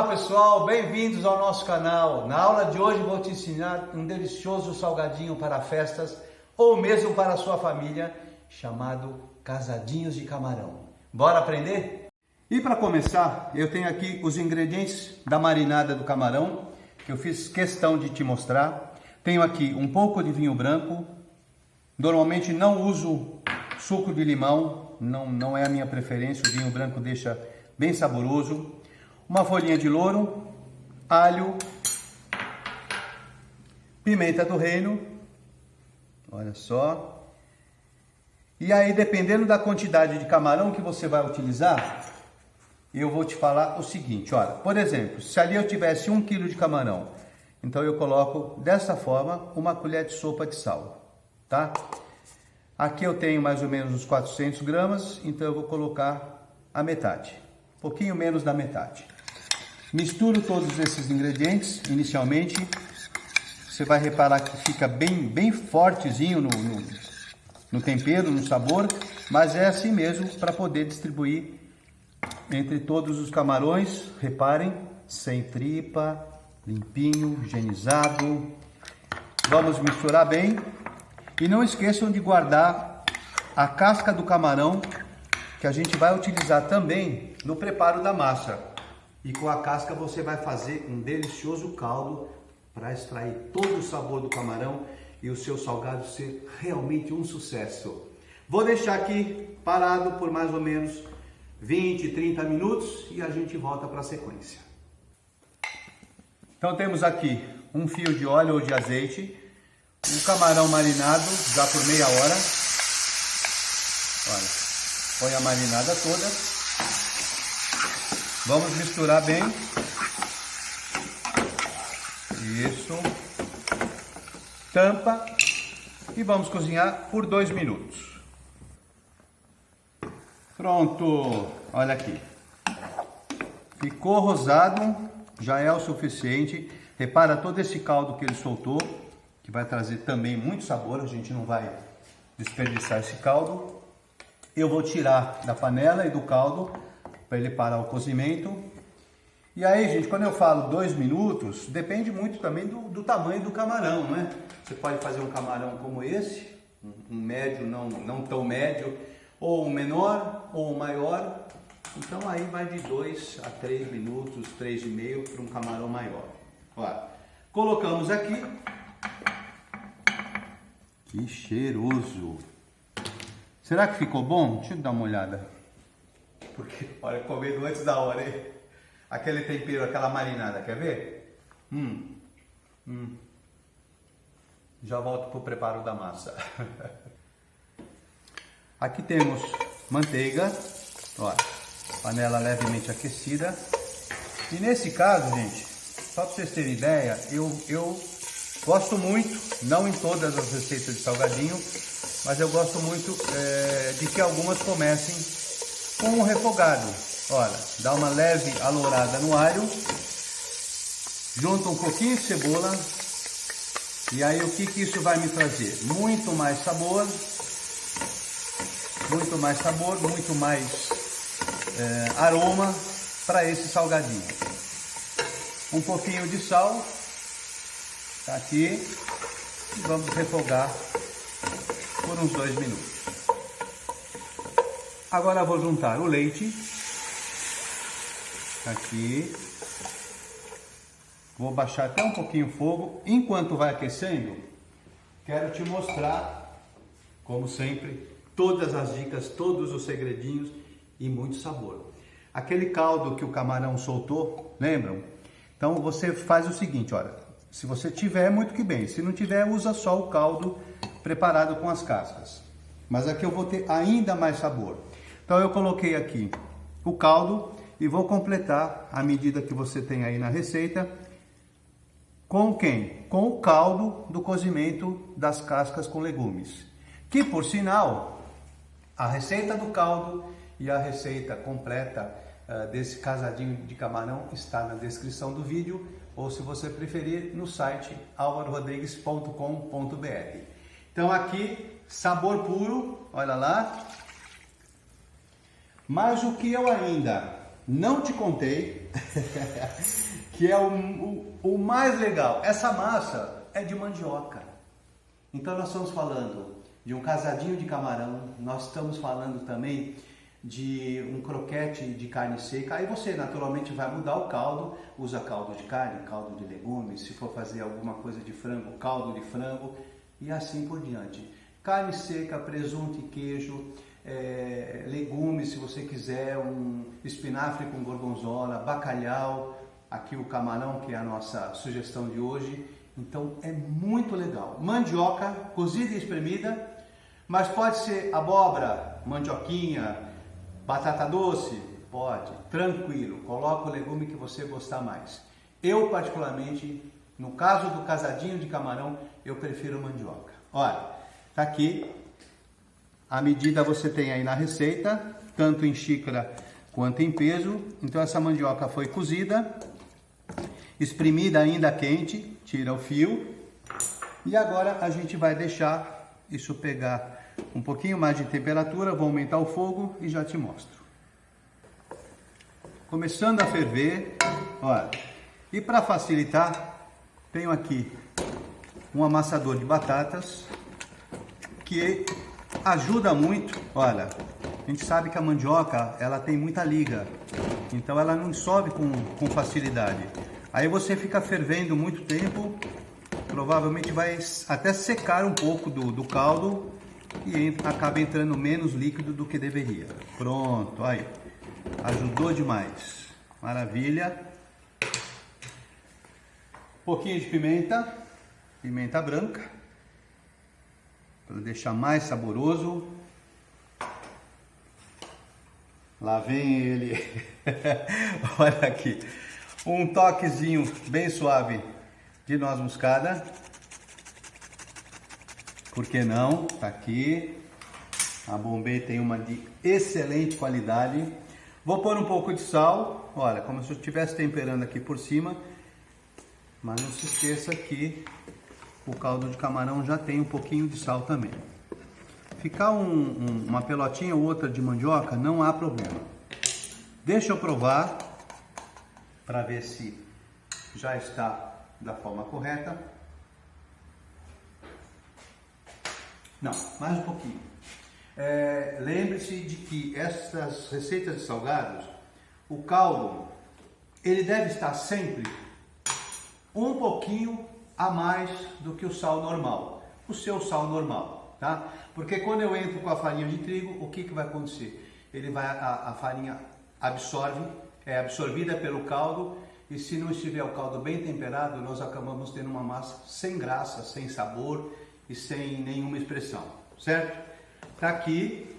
Olá pessoal, bem-vindos ao nosso canal. Na aula de hoje vou te ensinar um delicioso salgadinho para festas ou mesmo para a sua família, chamado casadinhos de camarão. Bora aprender? E para começar, eu tenho aqui os ingredientes da marinada do camarão, que eu fiz questão de te mostrar. Tenho aqui um pouco de vinho branco. Normalmente não uso suco de limão, não é a minha preferência, o vinho branco deixa bem saboroso. Uma folhinha de louro, alho, pimenta do reino, olha só. E aí, dependendo da quantidade de camarão que você vai utilizar, eu vou te falar o seguinte, olha, por exemplo, se ali eu tivesse 1 kg de camarão, então eu coloco dessa forma uma colher de sopa de sal, tá? Aqui eu tenho mais ou menos uns 400 gramas, então eu vou colocar a metade, um pouquinho menos da metade. Misturo todos esses ingredientes inicialmente. Você vai reparar que fica bem fortezinho no tempero, no sabor, mas é assim mesmo para poder distribuir entre todos os camarões. Reparem, sem tripa, limpinho, higienizado. Vamos misturar bem e não esqueçam de guardar a casca do camarão, que a gente vai utilizar também no preparo da massa. E com a casca você vai fazer um delicioso caldo para extrair todo o sabor do camarão e o seu salgado ser realmente um sucesso. Vou deixar aqui parado por mais ou menos 20, 30 minutos e a gente volta para a sequência. Então temos aqui um fio de óleo ou de azeite, um camarão marinado já por meia hora. Olha, põe a marinada toda. Vamos misturar bem. Isso. Tampa e vamos cozinhar por 2 minutos. Pronto. Olha aqui. Ficou rosado, já é o suficiente. Repara todo esse caldo que ele soltou, que vai trazer também muito sabor. A gente não vai desperdiçar esse caldo. Eu vou tirar da panela e do caldo para ele parar o cozimento. E aí, gente, quando eu falo 2 minutos, depende muito também do tamanho do camarão, né? Você pode fazer um camarão como esse, um médio, não tão médio, ou um menor, ou um maior. Então aí vai de 2 a 3 minutos, 3,5 para um camarão maior. Olha, colocamos aqui. Que cheiroso! Será que ficou bom? Deixa eu dar uma olhada. Porque, olha, comendo antes da hora, hein? Aquele tempero, aquela marinada, quer ver? Já volto para o preparo da massa. Aqui temos manteiga, olha, panela levemente aquecida. E nesse caso, gente, só para vocês terem ideia, eu gosto muito, não em todas as receitas de salgadinho, mas eu gosto muito de que algumas comecem com o refogado. Olha, dá uma leve alourada no alho, junta um pouquinho de cebola, e aí o que isso vai me trazer? Muito mais sabor, muito mais aroma para esse salgadinho. Um pouquinho de sal, tá aqui, e vamos refogar por uns 2 minutos. Agora vou juntar o leite, aqui, vou baixar até um pouquinho o fogo. Enquanto vai aquecendo, quero te mostrar, como sempre, todas as dicas, todos os segredinhos e muito sabor. Aquele caldo que o camarão soltou, lembram? Então você faz o seguinte, olha, se você tiver, muito que bem, se não tiver, usa só o caldo preparado com as cascas. Mas aqui eu vou ter ainda mais sabor. Então eu coloquei aqui o caldo e vou completar a medida que você tem aí na receita. Com quem? Com o caldo do cozimento das cascas com legumes. Que por sinal, a receita do caldo e a receita completa desse casadinho de camarão está na descrição do vídeo, ou se você preferir, no site alvarorodrigues.com.br. Então aqui, sabor puro, olha lá. Mas o que eu ainda não te contei, que é o mais legal. Essa massa é de mandioca. Então nós estamos falando de um casadinho de camarão, nós estamos falando também de um croquete de carne seca. Aí você naturalmente vai mudar o caldo, usa caldo de carne, caldo de legumes, se for fazer alguma coisa de frango, caldo de frango e assim por diante. Carne seca, presunto e queijo, legumes, se você quiser, um espinafre com gorgonzola, bacalhau, aqui o camarão, que é a nossa sugestão de hoje. Então é muito legal. Mandioca cozida e espremida, mas pode ser abóbora, mandioquinha, batata doce, pode, tranquilo, coloca o legume que você gostar mais. Eu particularmente, no caso do casadinho de camarão, eu prefiro mandioca. Olha, tá aqui, a medida você tem aí na receita, tanto em xícara quanto em peso. Então essa mandioca foi cozida, espremida ainda quente, tira o fio. E agora a gente vai deixar isso pegar um pouquinho mais de temperatura, vou aumentar o fogo e já te mostro. Começando a ferver, olha. E para facilitar, tenho aqui um amassador de batatas que ajuda muito. Olha, a gente sabe que a mandioca, ela tem muita liga, então ela não dissolve com facilidade. Aí você fica fervendo muito tempo, provavelmente vai até secar um pouco do caldo e acaba entrando menos líquido do que deveria. Pronto, aí, ajudou demais, maravilha. Um pouquinho de pimenta branca, para deixar mais saboroso. Lá vem ele. Olha aqui, um toquezinho bem suave de noz moscada. Por que não? Tá aqui. A Bombay tem uma de excelente qualidade. Vou pôr um pouco de sal. Olha, como se eu estivesse temperando aqui por cima. Mas não se esqueça que o caldo de camarão já tem um pouquinho de sal também. Ficar uma pelotinha ou outra de mandioca não há problema. Deixa eu provar para ver se já está da forma correta. Não, mais um pouquinho. Lembre-se de que essas receitas de salgados, o caldo, ele deve estar sempre um pouquinho a mais do que o sal normal, o seu sal normal, tá? Porque quando eu entro com a farinha de trigo, o que vai acontecer? A farinha é absorvida pelo caldo, e se não estiver o caldo bem temperado, nós acabamos tendo uma massa sem graça, sem sabor e sem nenhuma expressão, certo? Tá aqui.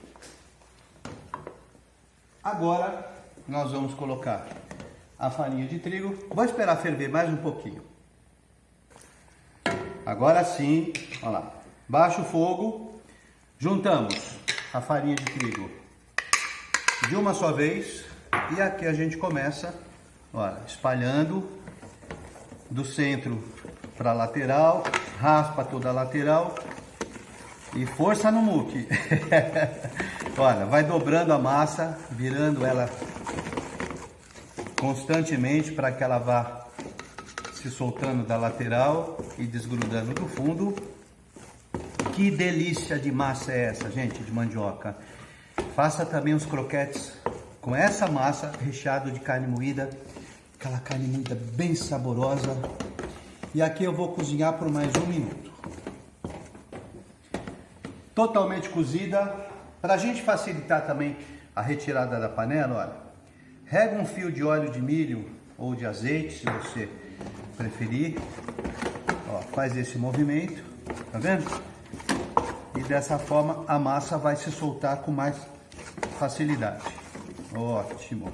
Agora nós vamos colocar a farinha de trigo. Vou esperar ferver mais um pouquinho. Agora sim, olha lá. Baixa o fogo. Juntamos a farinha de trigo de uma só vez. E aqui a gente começa, olha, espalhando do centro para a lateral. Raspa toda a lateral. E força no muque. Olha, vai dobrando a massa, virando ela constantemente para que ela vá se soltando da lateral e desgrudando do fundo. Que delícia de massa é essa, gente, de mandioca. Faça também os croquetes com essa massa, recheado de carne moída, aquela carne moída bem saborosa. E aqui eu vou cozinhar por mais 1 minuto. Totalmente cozida. Para a gente facilitar também a retirada da panela, olha, rega um fio de óleo de milho ou de azeite, se você preferir. Ó, faz esse movimento, tá vendo? E dessa forma a massa vai se soltar com mais facilidade. Ótimo.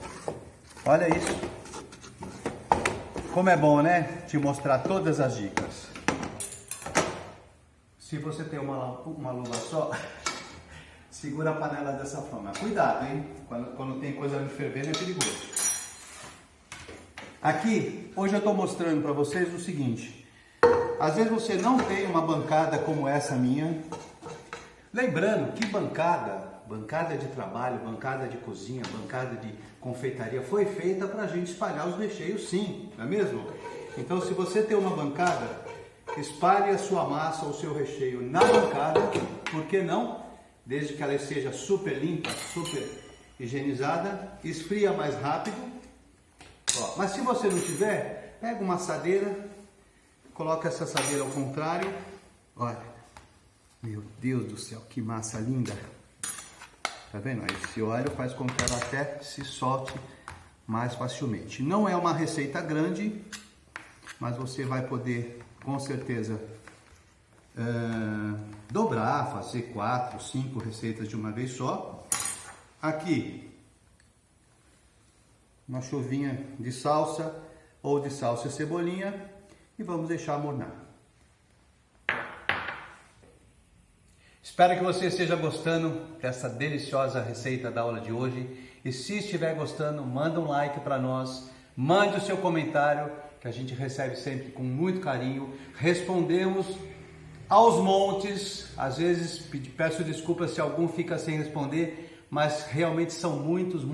Olha isso. Como é bom, né? Te mostrar todas as dicas. Se você tem uma luva só, segura a panela dessa forma. Cuidado, hein? Quando tem coisa me fervendo é perigoso. Aqui, hoje eu estou mostrando para vocês o seguinte. Às vezes você não tem uma bancada como essa minha. Lembrando que bancada bancada de trabalho, bancada de cozinha, bancada de confeitaria foi feita para a gente espalhar os recheios, sim, não é mesmo? Então, se você tem uma bancada, espalhe a sua massa ou o seu recheio na bancada, por que não? Desde que ela seja super limpa, super higienizada, esfria mais rápido. Ó, mas se você não tiver, pega uma assadeira, coloca essa assadeira ao contrário. Olha, meu Deus do céu, que massa linda! Tá vendo? Esse óleo faz com que ela até se solte mais facilmente. Não é uma receita grande, mas você vai poder, com certeza, dobrar, fazer 4, 5 receitas de uma vez só. Aqui, uma chuvinha de salsa ou de salsa e cebolinha e vamos deixar amornar. Espero que você esteja gostando dessa deliciosa receita da aula de hoje. E se estiver gostando, manda um like para nós, mande o seu comentário, que a gente recebe sempre com muito carinho. Respondemos aos montes, às vezes peço desculpas se algum fica sem responder, mas realmente são muitos.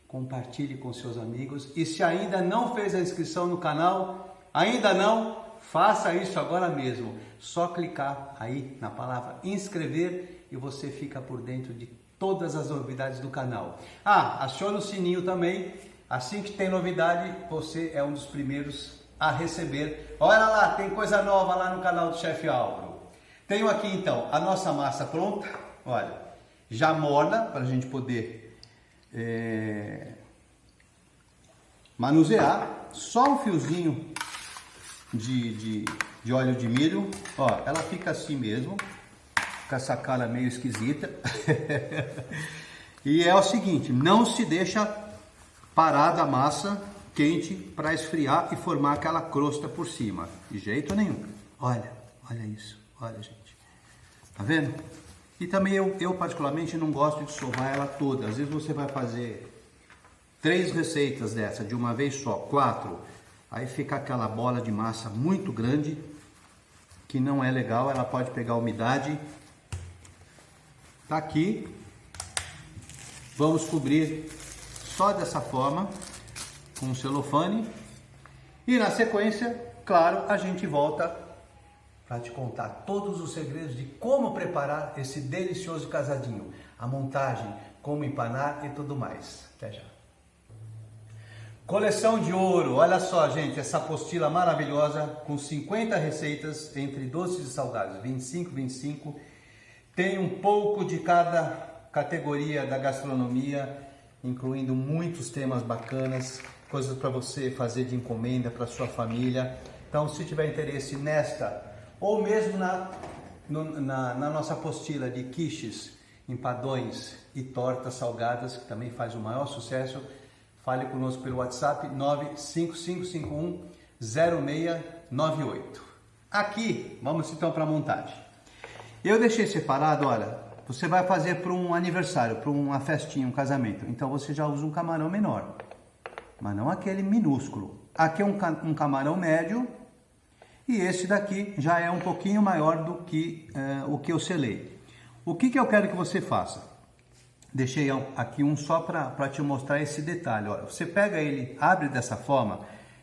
Compartilhe com seus amigos. E se ainda não fez a inscrição no canal, ainda não, faça isso agora mesmo. Só clicar aí na palavra inscrever e você fica por dentro de todas as novidades do canal. Acione o sininho também. Assim que tem novidade, você é um dos primeiros a receber. Olha lá, tem coisa nova lá no canal do Chefe Álvaro. Tenho aqui então a nossa massa pronta. Olha, já morna para a gente poder manusear. Só um fiozinho de óleo de milho. Ó, ela fica assim mesmo, com essa cara meio esquisita. E é o seguinte, não se deixa parada a massa quente para esfriar e formar aquela crosta por cima, de jeito nenhum. Olha isso, olha, gente, tá vendo? E também eu particularmente não gosto de sovar ela toda. Às vezes você vai fazer 3 receitas dessa de uma vez só, 4, aí fica aquela bola de massa muito grande, que não é legal, ela pode pegar umidade. Tá aqui, vamos cobrir só dessa forma, com celofane, e na sequência, claro, a gente volta para te contar todos os segredos de como preparar esse delicioso casadinho, a montagem, como empanar e tudo mais. Até já. Coleção de ouro, olha só, gente, essa apostila maravilhosa com 50 receitas entre doces e salgados, 25, tem um pouco de cada categoria da gastronomia, incluindo muitos temas bacanas, coisas para você fazer de encomenda para sua família. Então, se tiver interesse nesta, ou mesmo na nossa apostila de quiches, empadões e tortas salgadas, que também faz o maior sucesso, fale conosco pelo WhatsApp 955510698. Aqui, vamos então para a montagem. Eu deixei separado, olha, você vai fazer para um aniversário, para uma festinha, um casamento. Então você já usa um camarão menor, mas não aquele minúsculo. Aqui é um camarão médio e esse daqui já é um pouquinho maior do que o que eu selei. O que eu quero que você faça? Deixei aqui um só para te mostrar esse detalhe. Olha, você pega ele, abre dessa forma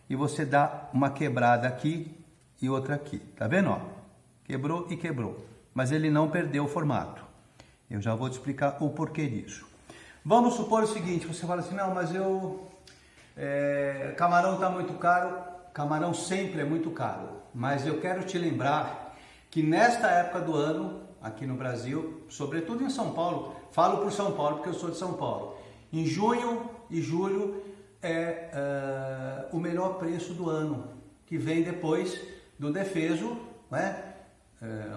e você dá uma quebrada aqui e outra aqui. Tá vendo? Ó? Quebrou e quebrou. Mas ele não perdeu o formato. Eu já vou te explicar o porquê disso. Vamos supor o seguinte, você fala assim, não, mas camarão está muito caro. Camarão sempre é muito caro. Mas eu quero te lembrar que nesta época do ano, aqui no Brasil, sobretudo em São Paulo, falo por São Paulo porque eu sou de São Paulo, em junho e julho é o melhor preço do ano, que vem depois do defeso, né?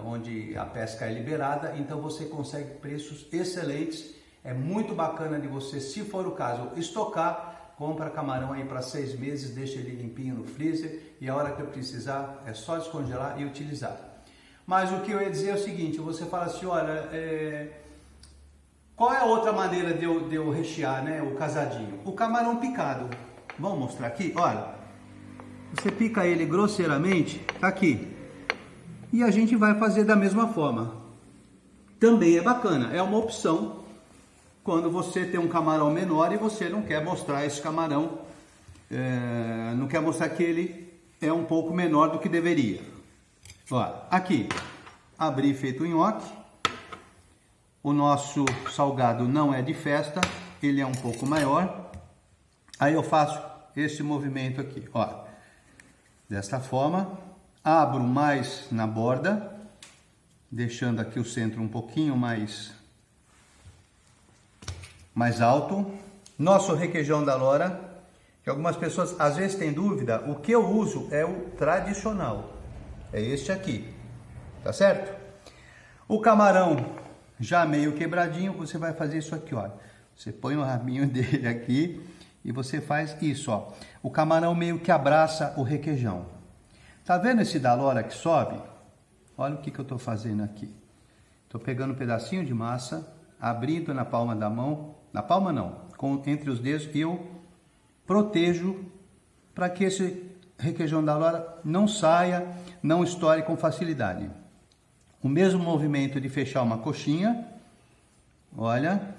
Onde a pesca é liberada, então você consegue preços excelentes. É muito bacana de você, se for o caso, estocar, compra camarão aí para 6 meses, deixa ele limpinho no freezer e a hora que eu precisar é só descongelar e utilizar. Mas o que eu ia dizer é o seguinte, você fala assim, olha, qual é a outra maneira de eu rechear, né, o casadinho? O camarão picado. Vamos mostrar aqui, olha, você pica ele grosseiramente, tá aqui. E a gente vai fazer da mesma forma. também é bacana, é uma opção quando você tem um camarão menor e você não quer mostrar esse camarão, não quer mostrar que ele é um pouco menor do que deveria. Ó, aqui, abri feito um nhoque, o nosso salgado não é de festa, ele é um pouco maior, aí eu faço esse movimento aqui, ó, desta forma, abro mais na borda, deixando aqui o centro um pouquinho mais alto. Nosso requeijão da Lora, que algumas pessoas às vezes têm dúvida, o que eu uso é o tradicional, é este aqui, tá certo? O camarão já meio quebradinho, você vai fazer isso aqui, ó, você põe o rabinho dele aqui e você faz isso, ó, o camarão meio que abraça o requeijão. Tá vendo esse da Lora que sobe? Olha o que eu estou fazendo aqui. Estou pegando um pedacinho de massa, abrindo na palma da mão, na palma não, entre os dedos, e eu protejo para que esse requeijão da Lora não saia, não estoure com facilidade. O mesmo movimento de fechar uma coxinha, olha,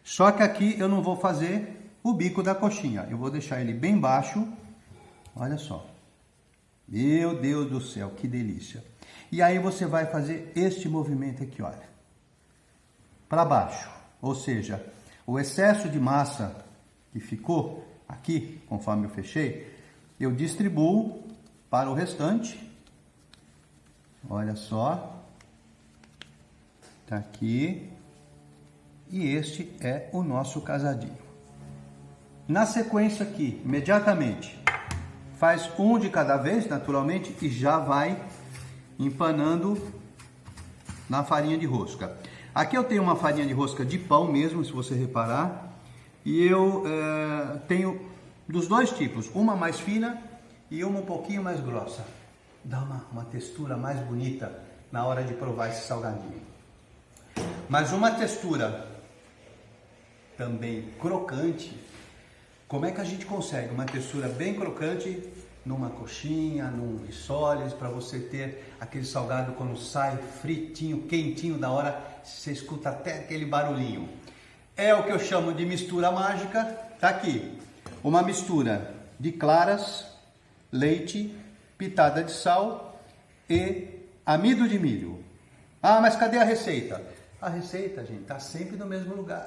só que aqui eu não vou fazer o bico da coxinha, eu vou deixar ele bem baixo, olha só. Meu Deus do céu, que delícia! E aí você vai fazer este movimento aqui, olha, para baixo, ou seja, o excesso de massa que ficou aqui, conforme eu fechei, eu distribuo para o restante, olha só, tá aqui, e este é o nosso casadinho. Na sequência aqui, imediatamente, faz um de cada vez, naturalmente, e já vai empanando na farinha de rosca. Aqui eu tenho uma farinha de rosca de pão mesmo, se você reparar, e eu tenho dos dois tipos, uma mais fina e uma um pouquinho mais grossa. Dá uma textura mais bonita na hora de provar esse salgadinho. Mas uma textura também crocante. Como é que a gente consegue uma textura bem crocante numa coxinha, num risoles, para você ter aquele salgado quando sai fritinho, quentinho, da hora, você escuta até aquele barulhinho. É o que eu chamo de mistura mágica, tá aqui. Uma mistura de claras, leite, pitada de sal e amido de milho. Ah, mas cadê a receita? A receita, gente, tá sempre no mesmo lugar.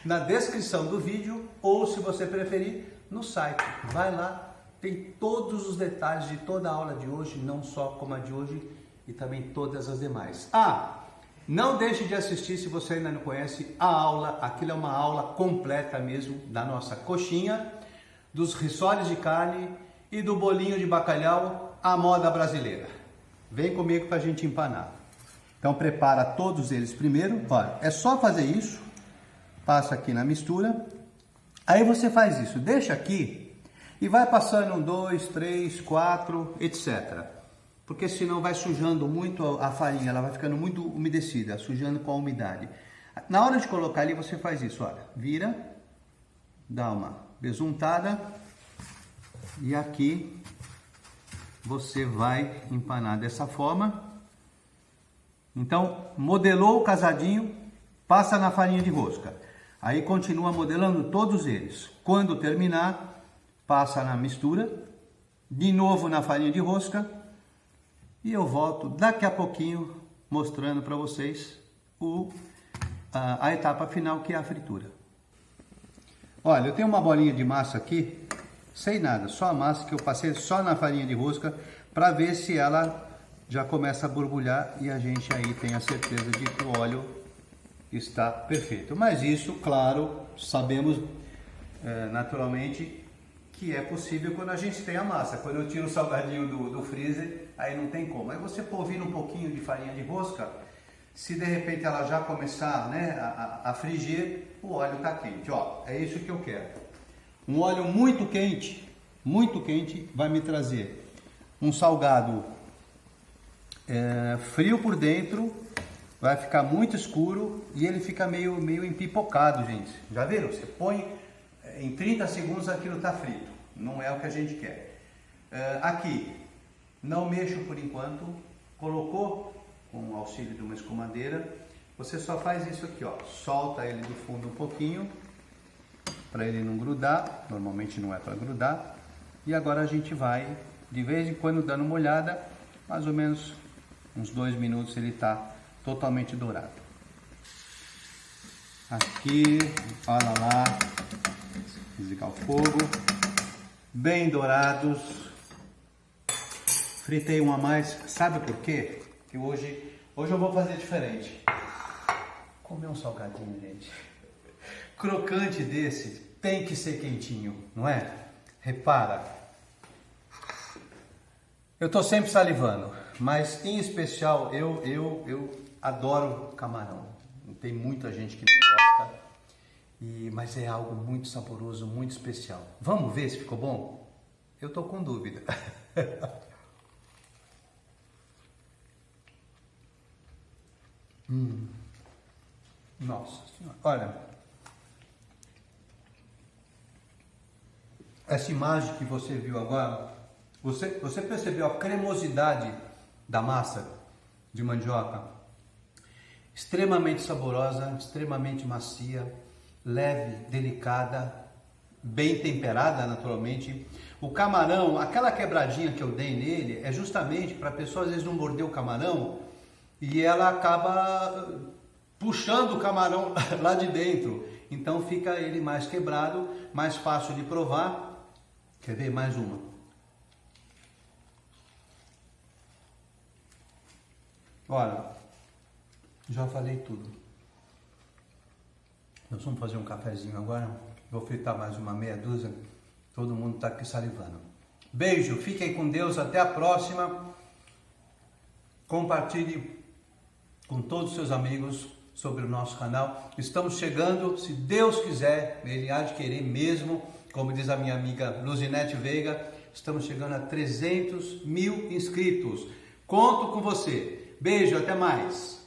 Na descrição do vídeo, ou se você preferir, no site. Vai lá. Tem todos os detalhes de toda a aula de hoje, não só como a de hoje, e também todas as demais. Ah, não deixe de assistir se você ainda não conhece a aula, aquilo é uma aula completa mesmo da nossa coxinha, dos risoles de carne e do bolinho de bacalhau à moda brasileira. Vem comigo para a gente empanar. Então prepara todos eles primeiro, olha, é só fazer isso, passa aqui na mistura, aí você faz isso, deixa aqui, e vai passando 1, 2, 3, 4, etc. Porque senão vai sujando muito a farinha, ela vai ficando muito umedecida, sujando com a umidade. Na hora de colocar ali, você faz isso, olha, vira, dá uma besuntada e aqui você vai empanar dessa forma. Então, modelou o casadinho, passa na farinha de rosca. Aí continua modelando todos eles. Quando terminar, passa na mistura, de novo na farinha de rosca, e eu volto daqui a pouquinho mostrando para vocês a etapa final, que é a fritura. Olha, eu tenho uma bolinha de massa aqui, sem nada, só a massa que eu passei só na farinha de rosca, para ver se ela já começa a borbulhar e a gente aí tem a certeza de que o óleo está perfeito. Mas isso, claro, sabemos naturalmente que é possível quando a gente tem a massa. Quando eu tiro o salgadinho do freezer, aí não tem como. Aí você polvilha um pouquinho de farinha de rosca, se de repente ela já começar, né, a frigir, o óleo está quente. Ó, é isso que eu quero. Um óleo muito quente vai me trazer um salgado frio por dentro, vai ficar muito escuro e ele fica meio empipocado, gente. Já viram? Você põe em 30 segundos aquilo está frito, não é o que a gente quer. Aqui, não mexo por enquanto, colocou com o auxílio de uma escumadeira, Você só faz isso aqui, ó. Solta ele do fundo um pouquinho, para ele não grudar. Normalmente não é para grudar. E agora a gente vai, de vez em quando, dando uma olhada. Mais ou menos uns 2 minutos ele está totalmente dourado. Aqui, olha lá. Desligar o fogo. Bem dourados. Fritei um a mais. Sabe por quê? Que hoje eu vou fazer diferente. Comer um salgadinho, gente. Crocante desse tem que ser quentinho, não é? Repara. Eu tô sempre salivando, mas em especial eu adoro camarão. Tem muita gente que não gosta, mas é algo muito saboroso, muito especial. Vamos ver se ficou bom? Eu tô com dúvida. Nossa Senhora. Olha, essa imagem que você viu agora, você percebeu a cremosidade da massa de mandioca? Extremamente saborosa, extremamente macia, leve, delicada, bem temperada naturalmente. O camarão, aquela quebradinha que eu dei nele, é justamente para a pessoa às vezes não morder o camarão e ela acaba puxando o camarão lá de dentro. Então fica ele mais quebrado, mais fácil de provar. Quer ver mais uma? Olha, já falei tudo. Nós vamos fazer um cafezinho agora. Vou fritar mais uma meia dúzia. Todo mundo está aqui salivando. Beijo, fiquem com Deus, até a próxima. Compartilhe com todos os seus amigos sobre o nosso canal. Estamos chegando, se Deus quiser, Ele há de querer mesmo, como diz a minha amiga Luzinete Veiga, estamos chegando a 300 mil inscritos. Conto com você. Beijo, até mais.